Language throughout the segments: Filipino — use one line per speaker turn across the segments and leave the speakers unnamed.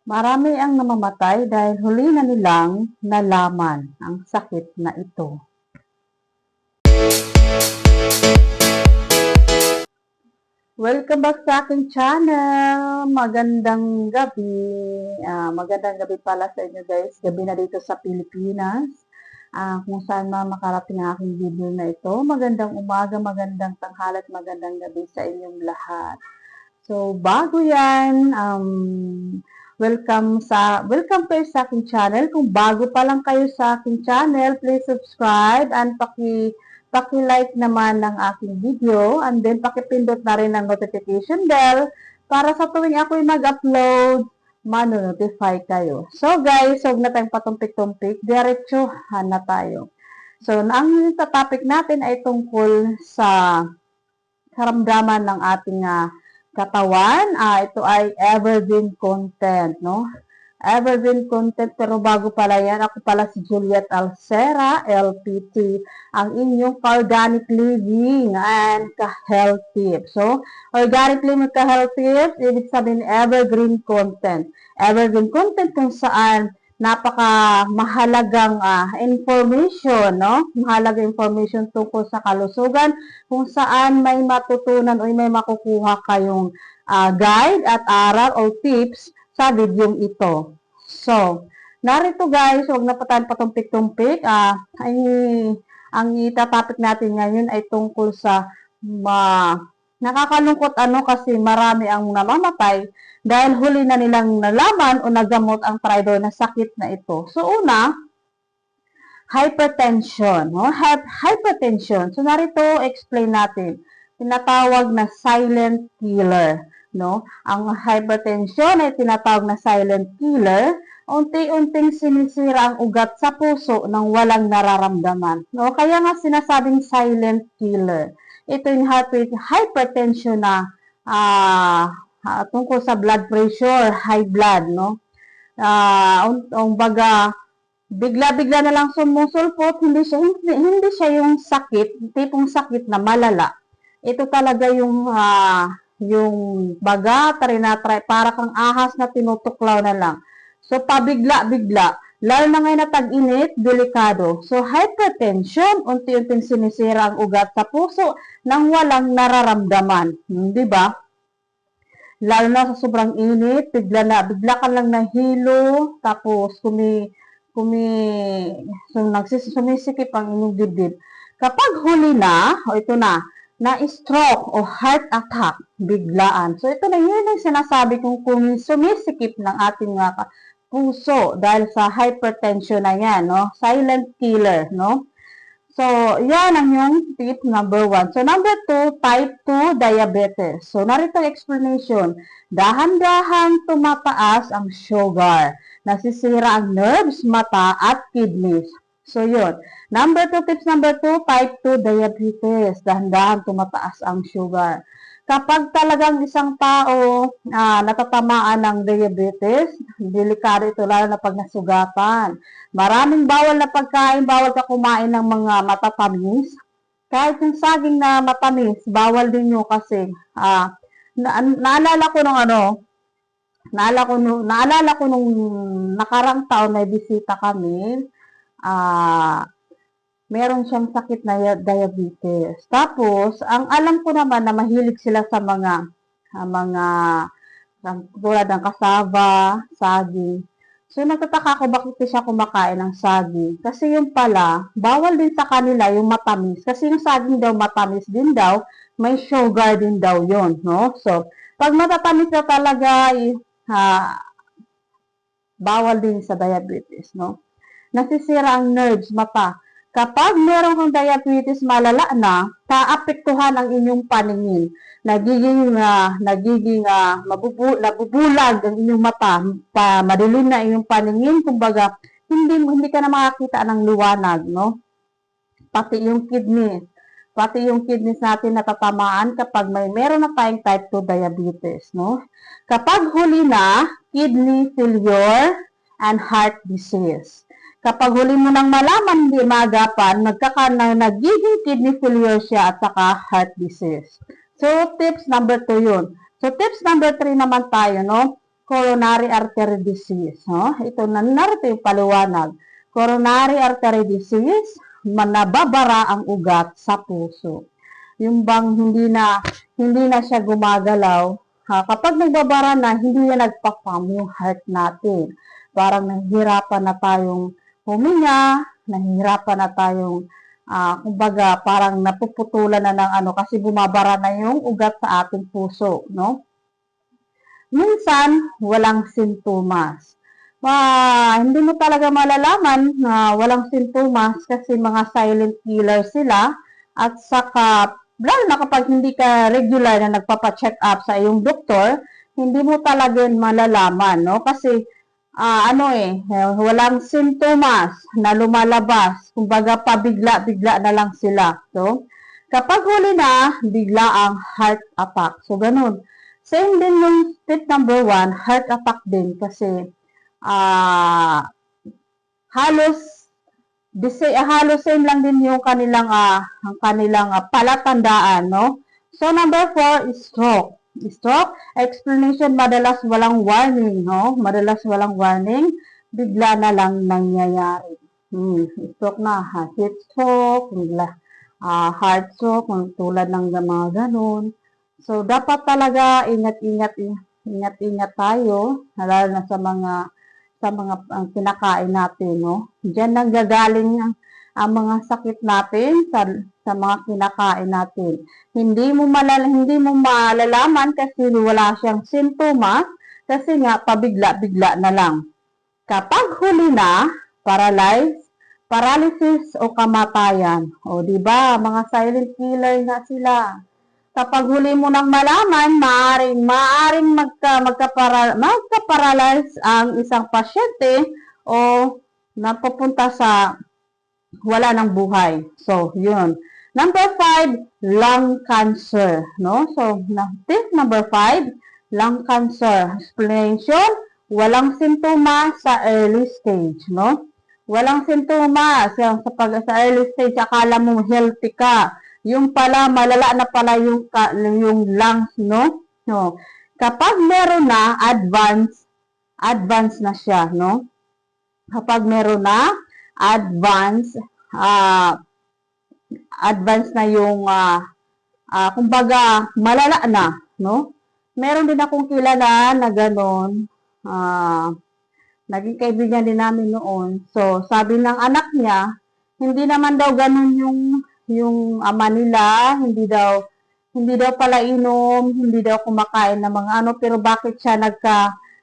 Marami ang namamatay dahil huli na nilang nalaman ang sakit na ito. Welcome back sa aking channel. Magandang gabi. Magandang gabi pala sa inyo guys. Gabi na dito sa Pilipinas. Kung saan makarating ang aking video na ito. Magandang umaga, magandang tanghali at magandang gabi sa inyong lahat. So, bago yan, welcome kayo sa aking channel. Kung bago pa lang kayo sa aking channel, please subscribe and paki-like naman ng aking video, and then pakipindot na rin ang notification bell para sa tuwing ako'y mag-upload, mano-notify kayo. So guys, huwag na tayong patumpik-tumpik, diretsuhan na tayo. So, ang topic natin ay tungkol sa karamdaman ng ating katawan. Ito ay evergreen content, no? Evergreen content, pero bago pala yan, ako pala si Juliet Alcera, LPT, ang inyong organic living and ka-health tips. So, organic living and ka-health tips, ibig sabihin evergreen content. Evergreen content kung saan napaka mahalagang information, no? Mahalagang information tungkol sa kalusugan, kung saan may matutunan o may makukuha kayong guide at aral o tips sa videong ito. So, narito guys, huwag na pa tayong patumpik-tumpik. Ang itatopic natin ngayon ay tungkol sa nakakalungkot kasi marami ang namamatay dahil huli na nilang nalaman o nagamot ang traidor na sakit na ito. So, una, hypertension. No? Hypertension. So, narito, explain natin. Tinatawag na silent killer. No? Ang hypertension ay tinatawag na silent killer. Unti-unting sinisira ang ugat sa puso nang walang nararamdaman. No? Kaya nga sinasabing silent killer. Ito yung hypertension na tungkol sa blood pressure, high blood. No? Baga, bigla-bigla na lang sumusulpot, hindi siya yung sakit, tipong sakit na malala. Ito talaga yung baga, para kang ahas na tinutuklaw na lang. So, pabigla-bigla, lalo na ngayon na tag-init, delikado. So, hypertension, unti-unting sinisira ang ugat sa puso nang walang nararamdaman. Di ba? Lalo na sa sobrang init, bigla ka lang nahilo, tapos sumisikip ang inyong dibdib. Kapag huli na, ito na-stroke o heart attack, biglaan. So, ito na yun ang sinasabi kong sumisikip ng ating puso dahil sa hypertension na yan, no? Silent killer, no? So, yan ang yung tip number 1. So, number 2, type 2 diabetes. So, narito ang explanation. Dahan-dahan tumataas ang sugar. Nasisira ang nerves, mata, at kidneys. So, yun. Tips number 2, type 2 diabetes. Dahan-dahan tumataas ang sugar. Kapag talagang isang tao natatamaan ng diabetes, delikado ito lalo na pag nasugatan. Maraming bawal na pagkain, bawal ka kumain ng mga matatamis. Kahit yung saging na matamis, bawal din yun kasi naalala ko nung nakarang taon na bisita kami, meron siyang sakit na diabetes. Tapos, ang alam ko naman na mahilig sila sa mga tulad ng kasava, saging. So, nagtataka ko bakit siya kumakain ng saging. Kasi yung pala, bawal din sa kanila yung matamis. Kasi yung saging daw matamis din daw, may sugar din daw yon, no? So, pag matatamis na talaga, bawal din sa diabetes, no? Nasisira ang nerves, mata. Kapag meron kang diabetes malala na, taapektuhan ang inyong paningin. Nabubulag ang inyong mata, madilim na inyong paningin, kumbaga, hindi ka na makakita ng liwanag, no? Pati yung kidneys natin natatamaan kapag meron na tayong type 2 diabetes, no? Kapag huli na, kidney failure and heart disease. Kapag huli mo nang malaman, hindi maagapan, nagiging kidney failure siya at saka heart disease. So, tips number 2 yun. So, tips number 3 naman tayo, no? coronary artery disease. No? Ito, narito yung paliwanag. Coronary artery disease, nababara ang ugat sa puso. Yung bang hindi na siya gumagalaw, kapag nagbabara na, hindi na nagpa-pump yung heart natin. Parang nahihirapan na tayong huminga, nahihirapan na tayong, kumbaga, parang napuputulan na ng kasi bumabara na yung ugat sa ating puso, no? Minsan, walang sintomas. Hindi mo talaga malalaman na walang sintomas kasi mga silent killer sila at saka, lalo na kapag hindi ka regular na nagpapa-check up sa iyong doktor, hindi mo talaga malalaman, no? Kasi, walang sintomas na lumalabas. Kumbaga, pabigla-bigla na lang sila. So, kapag huli na, bigla ang heart attack. So, ganun. Same din yung step number 1, heart attack din kasi halos same lang din yung kanilang palatandaan, no? So, number 4 is stroke. Stroke, explanation, madalas walang warning, no? Madalas walang warning, bigla na lang nangyayari. Stroke na, heat stroke, bigla, heart stroke, tulad ng mga ganun. So, dapat talaga ingat-ingat tayo, lalo na sa mga kinakain natin, no? Diyan nanggagaling ang mga sakit natin sa mga kinakain natin. Hindi mo malalaman kasi wala siyang sintomas kasi nga pabigla-bigla na lang. Kapag huli na, paralysis o kamatayan. O di ba, mga silent killer nga sila. Kapag huli mo nang malaman, maaring magka-paralyze ang isang pasyente o napupunta sa wala ng buhay. So, yun. Number 5, lung cancer. No? So, tip number 5, lung cancer. Explanation, walang sintomas sa early stage. No? Walang sintomas. Sa early stage, akala mo healthy ka. Yung pala, malala na pala yung lungs, no? No. Kapag meron na, advance na siya, no? Kapag meron na, advance na yung, kumbaga, malala na, no? Meron din akong kilala na gano'n, naging kaibigan din namin noon. So, sabi ng anak niya, hindi naman daw gano'n yung ama nila, hindi daw pala inom, hindi daw kumakain ng mga pero bakit siya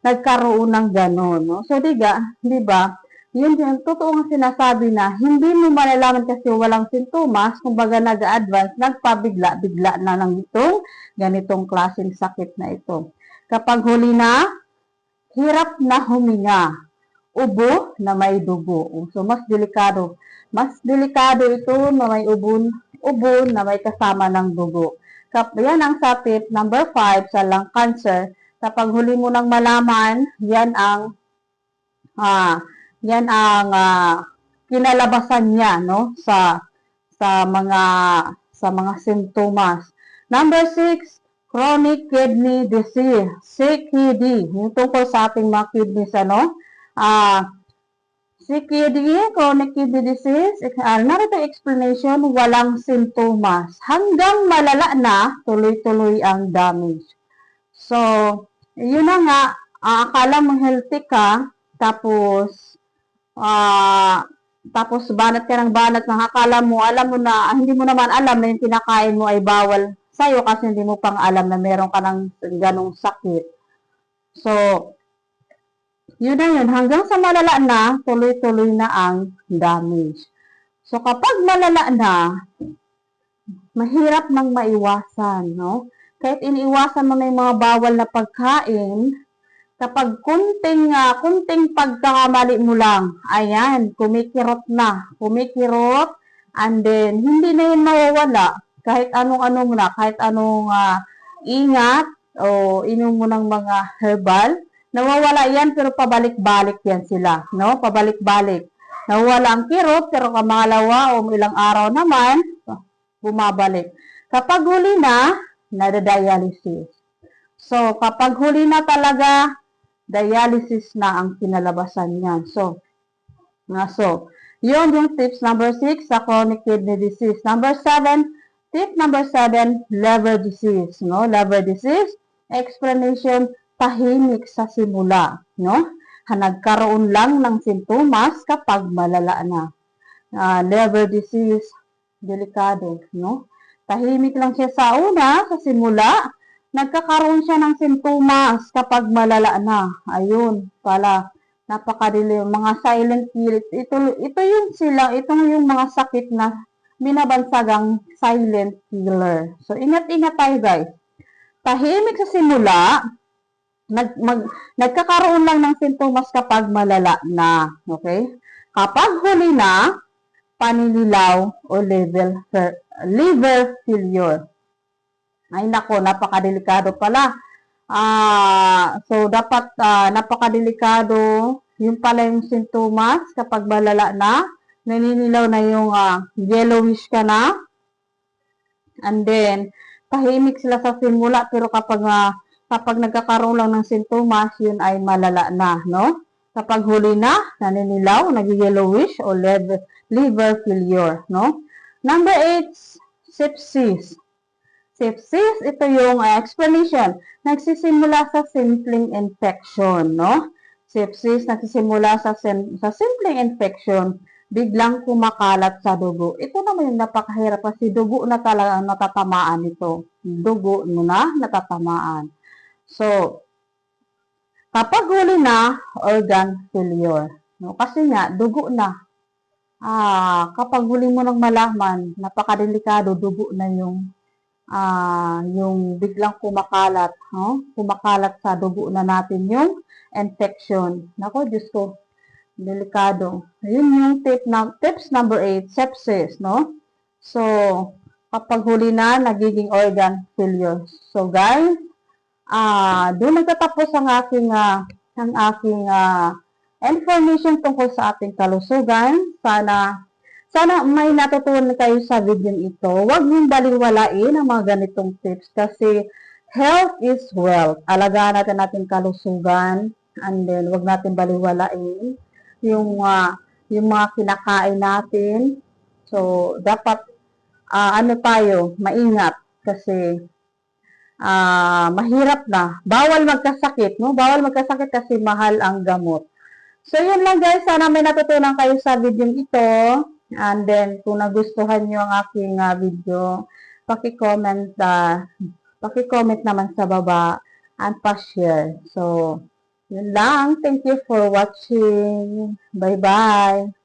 nagkaroon ng gano'n, no? So, di ba? Yun din, totoo nga sinasabi na, hindi mo malalaman kasi walang sintomas, kumbaga nag-advance, nagpabigla-bigla na ng ganitong klaseng sakit na ito. Kapag huli na, hirap na huminga, ubo na may dugo. So, mas delikado. Mas delikado ito na may ubo na may kasama ng dugo. Yan ang sa tip number 5 sa lung cancer. Kapag huli mo nang malaman, yan ang kinalabasan niya, no, sa mga sintomas. Number 6, chronic kidney disease, CKD. Yung tungkol sa ating mga kidneys, CKD, chronic kidney disease, narito explanation, walang sintomas. Hanggang malala na, tuloy-tuloy ang damage. So, yun na nga, akala mo healthy ka, tapos banat ka ng banat, akala mo, alam mo na, hindi mo naman alam na yung kinakain mo ay bawal sa'yo kasi hindi mo pang alam na meron ka ng ganong sakit. So, yun na yun. Hanggang sa malala na, tuloy-tuloy na ang damage. So, kapag malala na, mahirap nang maiwasan, no? Kahit iniiwasan mo na yung mga bawal na pagkain, kapag kunting pagkakamali mo lang, ayan, kumikirot, and then, hindi na yun mawawala, kahit anong ingat, o inom mo ng mga herbal, nawawala yan, pero pabalik-balik yan sila, no? Pabalik-balik. Nawawala ang kirot, pero kamalawa o ilang araw naman, bumabalik. Kapag huli na, nadadialysis. So, kapag huli na talaga, dialysis na ang kinalabasan niyan. So, yun yung tips number 6 sa chronic kidney disease. Tip number 7, liver disease, no? Liver disease, explanation, tahimik sa simula, no? Nagkaroon lang ng sintomas kapag malala na. Liver disease, delikado, no? Tahimik lang siya sa una, sa simula, nagkakaroon siya ng sintomas kapag malala na. Ayun, pala, napakadili, mga silent killers. Ito yung mga sakit na binabansagang silent killer. So, ingat-ingat tayo guys. Tahimik sa simula, nagkakaroon lang ng sintomas kapag malala na. Okay? Kapag huli na, paninilaw o liver failure. Ay nako, napakadelikado pala. So, dapat napakadelikado yung pala yung sintomas kapag malala na, naninilaw na yung yellowish ka na, and then, tahimik sila sa simula, pero kapag nagkakaroon lang ng sintomas, yun ay malala na, no? Kapag huli na, naninilaw, nag-yellowish o liver failure, no? Number 8, sepsis. Sepsis, ito yung explanation. Nagsisimula sa simpleng infection, no? Sepsis, nagsisimula sa simpleng infection, biglang kumakalat sa dugo. Ito naman yung napakahirap kasi dugo na talaga natatamaan ito. Dugo na natatamaan. So, kapag huli na, organ failure. No? Kasi nga, dugo na. Kapag huli mo nang malaman, napakadelikado, dugo na yung biglang kumakalat, kumakalat sa dugo na natin yung infection. Nako, Diyos ko, delikado. Yun yung tips number 8, sepsis, no? So, kapag huli na, nagiging organ failure. So, guys, doon nagtatapos ang aking information tungkol sa ating kalusugan. Sana may natutunan kayo sa video ito. Huwag niyong baliwalain ang mga ganitong tips kasi health is wealth. Alagaan natin ating kalusugan, and then huwag natin baliwalain yung mga kinakain natin. So, dapat maingat kasi mahirap na. Bawal magkasakit, no? Bawal magkasakit kasi mahal ang gamot. So, yun lang guys. Sana may natutunan kayo sa video ito. And then, kung nagustuhan nyo ang aking video, paki-comment naman sa baba and pa-share. So, yun lang. Thank you for watching. Bye-bye.